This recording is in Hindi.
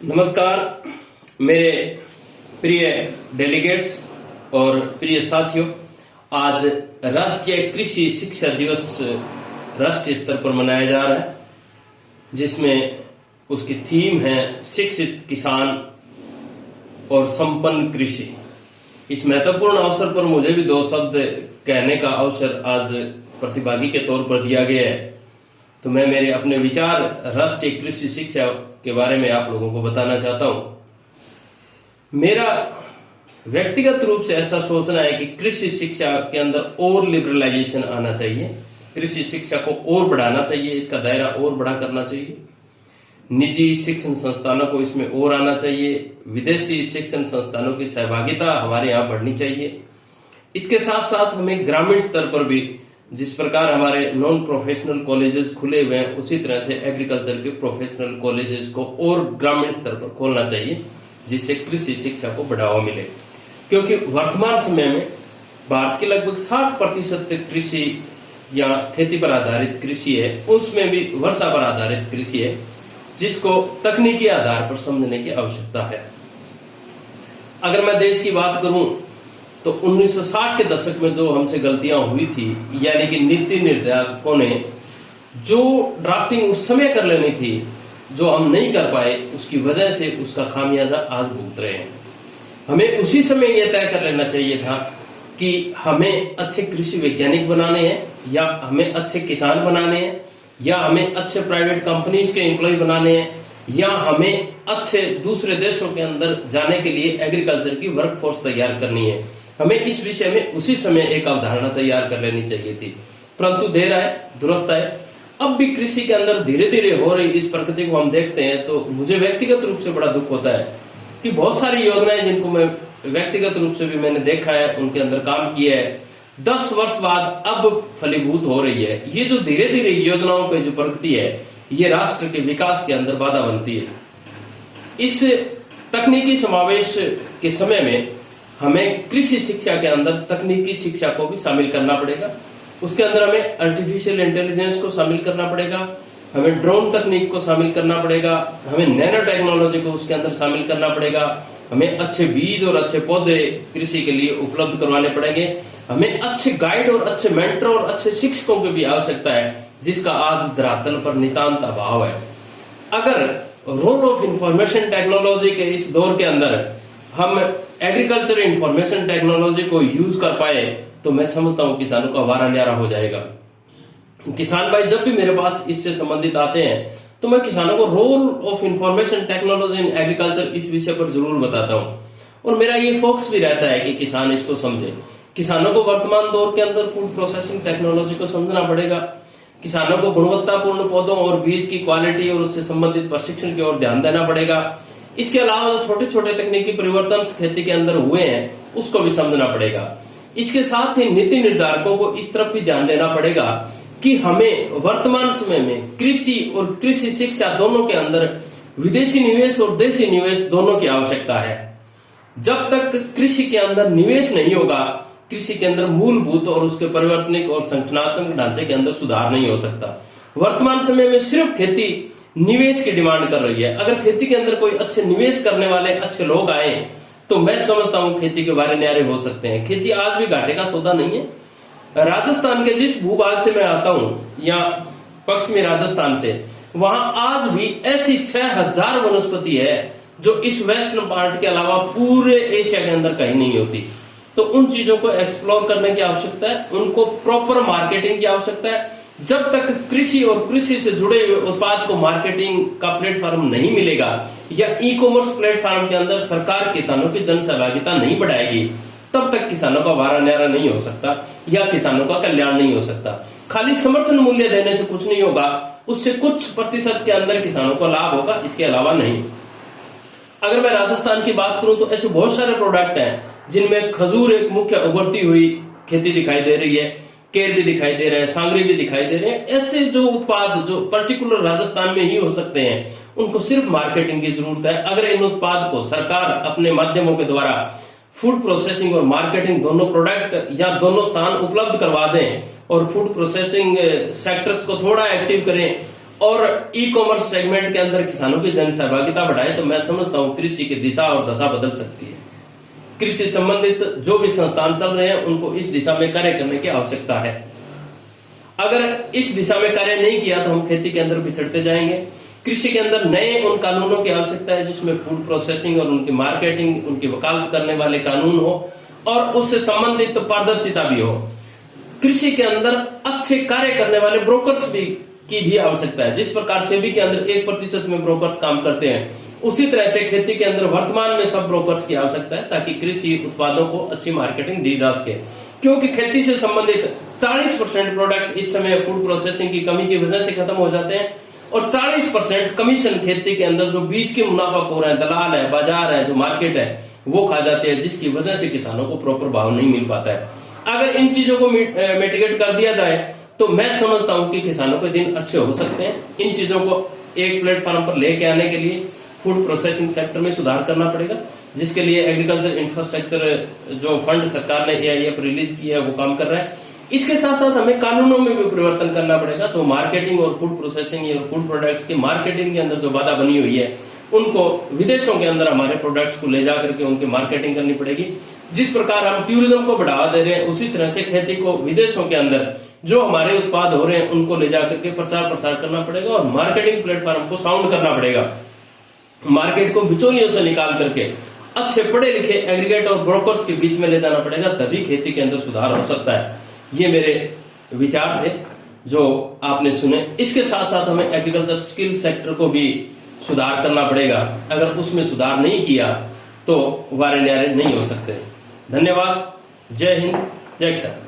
नमस्कार मेरे प्रिय डेलीगेट्स और प्रिय साथियों। आज राष्ट्रीय कृषि शिक्षा दिवस राष्ट्रीय स्तर पर मनाया जा रहा है, जिसमें उसकी थीम है शिक्षित किसान और संपन्न कृषि। इस महत्वपूर्ण अवसर पर मुझे भी दो शब्द कहने का अवसर आज प्रतिभागी के तौर पर दिया गया है, तो मैं मेरे अपने विचार राष्ट्रीय कृषि शिक्षा के बारे में आप लोगों को बताना चाहता हूं। मेरा व्यक्तिगत रूप से ऐसा सोचना है कि कृषि शिक्षा के अंदर और लिबरलाइजेशन आना चाहिए, कृषि शिक्षा को और बढ़ाना चाहिए, इसका दायरा और बड़ा करना चाहिए। निजी शिक्षण संस्थानों को इसमें और आना चाहिए, विदेशी शिक्षण संस्थानों की सहभागिता हमारे यहाँ बढ़नी चाहिए। इसके साथ साथ हमें ग्रामीण स्तर पर भी, जिस प्रकार हमारे नॉन प्रोफेशनल कॉलेजेस खुले हुए हैं, उसी तरह से एग्रीकल्चर के प्रोफेशनल कॉलेजेस को और ग्रामीण स्तर पर खोलना चाहिए, जिससे कृषि शिक्षा को बढ़ावा मिले। क्योंकि वर्तमान समय में भारत की लगभग 60% कृषि या खेती पर आधारित कृषि है, उसमें भी वर्षा पर आधारित कृषि है, जिसको तकनीकी आधार पर समझने की आवश्यकता है। अगर मैं देश की बात करूं तो 1960 के दशक में जो हमसे गलतियां हुई थी, यानी कि नीति निर्धारकों ने जो ड्राफ्टिंग उस समय कर लेनी थी, जो हम नहीं कर पाए, उसकी वजह से उसका खामियाजा आज भुगत रहे हैं। हमें उसी समय यह तय कर लेना चाहिए था कि हमें अच्छे कृषि वैज्ञानिक बनाने हैं, या हमें अच्छे किसान बनाने हैं, या हमें अच्छे प्राइवेट कंपनीज के एम्प्लॉय बनाने हैं, या हमें अच्छे दूसरे देशों के अंदर जाने के लिए एग्रीकल्चर की वर्कफोर्स तैयार करनी है। हमें इस विषय में उसी समय एक अवधारणा तैयार कर लेनी चाहिए थी, परंतु देर आए दुरुस्त आए। अब भी कृषि के अंदर धीरे धीरे हो रही इस प्रगति को हम देखते हैं, तो मुझे व्यक्तिगत रूप से बड़ा दुख होता है कि बहुत सारी योजनाएं जिनको मैं व्यक्तिगत रूप से भी मैंने देखा है, उनके अंदर काम किया है, 10 वर्ष बाद अब फलीभूत हो रही है। ये जो धीरे धीरे योजनाओं पे जो प्रगति है, ये राष्ट्र के विकास के अंदर बाधा बनती है। इस तकनीकी समावेश के समय में हमें कृषि शिक्षा के अंदर तकनीकी शिक्षा को भी शामिल करना पड़ेगा। उसके अंदर हमें आर्टिफिशियल इंटेलिजेंस को शामिल करना पड़ेगा, हमें ड्रोन तकनीक को शामिल करना पड़ेगा, हमें नैनो टेक्नोलॉजी को उसके अंदर शामिल करना पड़ेगा, हमें अच्छे बीज और अच्छे पौधे कृषि के लिए उपलब्ध करवाने पड़ेंगे, हमें अच्छे गाइड और अच्छे मेंटर और अच्छे शिक्षकों की भी आवश्यकता है, जिसका आज धरातल पर नितांत अभाव है। अगर रोल ऑफ इंफॉर्मेशन टेक्नोलॉजी के इस दौर के अंदर हम एग्रीकल्चर इंफॉर्मेशन टेक्नोलॉजी को यूज कर पाए, तो मैं समझता हूं किसानों का वारा न्यारा हो जाएगा। किसान भाई जब भी मेरे पास इससे संबंधित आते हैं, तो मैं किसानों को role of information technology in agriculture इस विषय पर जरूर बताता हूं, और मेरा ये फोकस भी रहता है कि किसान इसको समझे। किसानों को वर्तमान दौर के अंदर फूड प्रोसेसिंग टेक्नोलॉजी को समझना पड़ेगा, किसानों को गुणवत्तापूर्ण पौधों और बीज की क्वालिटी और उससे संबंधित प्रशिक्षण की ओर ध्यान देना पड़ेगा। इसके अलावा जो छोटे छोटे तकनीकी परिवर्तन खेती के अंदर हुए हैं, उसको भी समझना पड़ेगा। इसके साथ ही नीति निर्धारकों को इस तरफ भी ध्यान देना पड़ेगा कि हमें वर्तमान समय में कृषि और कृषि शिक्षा दोनों के अंदर विदेशी निवेश और देशी निवेश दोनों की आवश्यकता है। जब तक कृषि के अंदर निवेश नहीं होगा, कृषि के अंदर मूलभूत और उसके परिवर्तनिक और संगठनात्मक ढांचे के अंदर सुधार नहीं हो सकता। वर्तमान समय में सिर्फ खेती निवेश की डिमांड कर रही है। अगर खेती के अंदर कोई अच्छे निवेश करने वाले अच्छे लोग आए, तो मैं समझता हूं खेती के बारे न्यारे हो सकते हैं। खेती आज भी घाटे का सौदा नहीं है। राजस्थान के जिस भूभाग से मैं आता हूं, या पश्चिमी राजस्थान से, वहां आज भी ऐसी 6000 वनस्पति है जो इस वेस्टर्न पार्ट के अलावा पूरे एशिया के अंदर कहीं नहीं होती। तो उन चीजों को एक्सप्लोर करने की आवश्यकता है, उनको प्रॉपर मार्केटिंग की आवश्यकता है। जब तक कृषि और कृषि से जुड़े हुए उत्पाद को मार्केटिंग का प्लेटफॉर्म नहीं मिलेगा, या ई कॉमर्स प्लेटफॉर्म के अंदर सरकार किसानों की जन सहभागिता नहीं बढ़ाएगी, तब तक किसानों का वारा न्यारा नहीं हो सकता, या किसानों का कल्याण नहीं हो सकता। खाली समर्थन मूल्य देने से कुछ नहीं होगा, उससे कुछ प्रतिशत के अंदर किसानों को लाभ होगा, इसके अलावा नहीं। अगर मैं राजस्थान की बात करूं तो ऐसे बहुत सारे प्रोडक्ट हैं जिनमें खजूर एक मुख्य उभरती हुई खेती दिखाई दे रही है, केर भी दिखाई दे रहे हैं, सांगरी भी दिखाई दे रहे हैं। ऐसे जो उत्पाद जो पर्टिकुलर राजस्थान में ही हो सकते हैं, उनको सिर्फ मार्केटिंग की जरूरत है। अगर इन उत्पाद को सरकार अपने माध्यमों के द्वारा फूड प्रोसेसिंग और मार्केटिंग दोनों प्रोडक्ट या दोनों स्थान उपलब्ध करवा दें, और फूड प्रोसेसिंग सेक्टर्स को थोड़ा एक्टिव करें, और ई कॉमर्स सेगमेंट के अंदर किसानों की जन सहभागिता बढ़ाए तो मैं समझता हूं कृषि की दिशा और दशा बदल सकती है। कृषि संबंधित जो भी संस्थान चल रहे हैं उनको इस दिशा में कार्य करने की आवश्यकता है। अगर इस दिशा में कार्य नहीं किया तो हम खेती के अंदर पिछड़ते जाएंगे। कृषि के अंदर नए उन कानूनों की आवश्यकता है जिसमें फूड प्रोसेसिंग और उनकी मार्केटिंग, उनकी वकालत करने वाले कानून हो और उससे संबंधित पारदर्शिता भी हो। कृषि के अंदर अच्छे कार्य करने वाले ब्रोकर्स की भी आवश्यकता है। जिस प्रकार सेबी के अंदर 1% में ब्रोकर्स काम करते हैं, उसी तरह से खेती के अंदर वर्तमान में सब ब्रोकर्स की आवश्यकता है ताकि कृषि उत्पादों को अच्छी मार्केटिंग दी जा सके। क्योंकि खेती से संबंधित 40% प्रोडक्ट इस समय फूड प्रोसेसिंग की कमी की वजह से खत्म हो जाते हैं और 40% कमीशन खेती के अंदर जो बीज के मुनाफाखोर है, दलाल है, बाजार है, जो मार्केट है, वो खा जाते हैं, जिसकी वजह से किसानों को प्रॉपर भाव नहीं मिल पाता है। अगर इन चीजों को मिटिगेट कर दिया जाए तो मैं समझता हूं कि किसानों के दिन अच्छे हो सकते हैं। इन चीजों को एक प्लेटफॉर्म पर लेके आने के लिए फूड प्रोसेसिंग सेक्टर में सुधार करना पड़ेगा, जिसके लिए एग्रीकल्चर इंफ्रास्ट्रक्चर जो फंड सरकार ने AIF रिलीज किया है वो काम कर रहा है। इसके साथ साथ हमें कानूनों में भी परिवर्तन करना पड़ेगा। जो मार्केटिंग और फूड प्रोसेसिंग और फूड प्रोडक्ट्स की मार्केटिंग के अंदर जो बाधा बनी हुई है उनको विदेशों के अंदर हमारे प्रोडक्ट्स को ले जाकर के उनकी मार्केटिंग करनी पड़ेगी। जिस प्रकार हम टूरिज्म को बढ़ावा दे रहे हैं उसी तरह से खेती को विदेशों के अंदर जो हमारे उत्पाद हो रहे हैं उनको ले जाकर के प्रचार प्रसार करना पड़ेगा और मार्केटिंग प्लेटफॉर्म को साउंड करना पड़ेगा। मार्केट को बिचौलियों से निकाल करके अच्छे पढ़े लिखे एग्रीगेट और ब्रोकर्स के बीच में ले जाना पड़ेगा, तभी खेती के अंदर सुधार हो सकता है। ये मेरे विचार थे जो आपने सुने। इसके साथ साथ हमें एग्रीकल्चर स्किल सेक्टर को भी सुधार करना पड़ेगा। अगर उसमें सुधार नहीं किया तो वारे न्यारे नहीं हो सकते। धन्यवाद। जय हिंद, जय किसान।